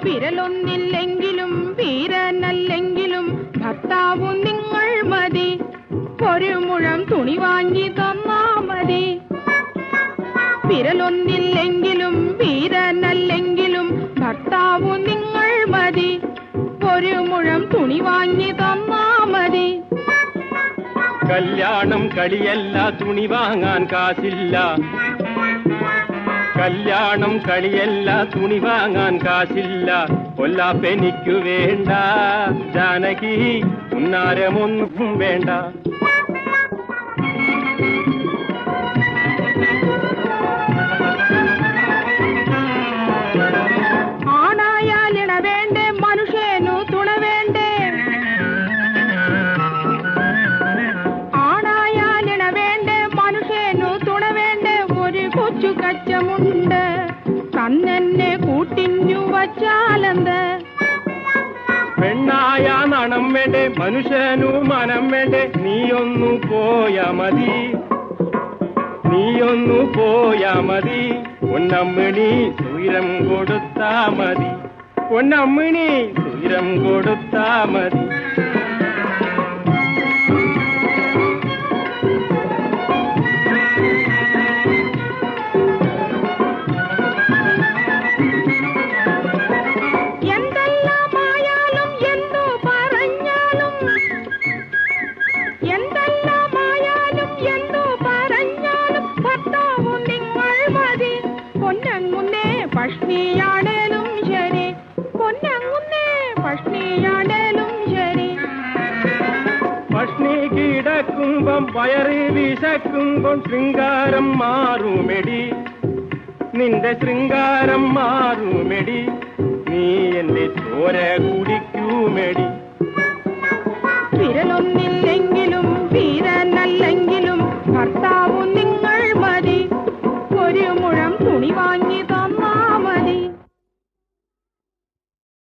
വിരലൊന്നില്ലെങ്കിലും വീരനല്ലെങ്കിലും ഭർത്താവു നിങ്ങൾ മതി, ഒരു മുഴം തുണി വാങ്ങി തന്നാ മതി. വിരലൊന്നില്ലെങ്കിലും വീരനല്ലെങ്കിലും ഭർത്താവു നിങ്ങൾ മതി, ഒരു മുഴം തുണി വാങ്ങി തന്നാ മതി. കല്യാണം കളിയല്ല, തുണി വാങ്ങാൻ കാശില്ല. കല്യാണം കളിയല്ല, തുണി വാങ്ങാൻ കാശില്ല. കൊല്ലാപ്പെനിക്കു വേണ്ട ജാനകി, ഉന്നാരമൊന്നും വേണ്ട. ആണായാലിണ വേണ്ടേ, മനുഷ്യനു തുണ വേണ്ടേ. ആണായാലിണ വേണ്ടേ, മനുഷ്യനു തുണ വേണ്ടേ. ഒരു കൊച്ചു കച്ചമുണ്ട്, കണ്ണെന്നെ കൂട്ടിഞ്ഞു വച്ചാലെന്ത്. പെണ്ണായ നാണം വേണ്ടേ, മനുഷ്യനു മനം വേണ്ടേ. നീയൊന്നു പോയാ മതി, നീയൊന്നു പോയാ മതി. പൊന്നമ്മിണി ഉയരം കൊടുത്താ മതി, പൊന്നമ്മിണി ഉയരം കൊടുത്താ മതി. പഷ്ണിയാണേലും ശരി, പൊന്നങ്ങുന്നേ പഷ്ണിയാണേലും ശരി. പഷ്ണി കിടക്കുമ്പം വയറി വിശക്കുമ്പം ശൃംഗാരം മാറുമെടി, നിന്റെ ശൃംഗാരം മാറുമെടി. നീ എന്റെ ചോര കുടിക്കൂമെടി.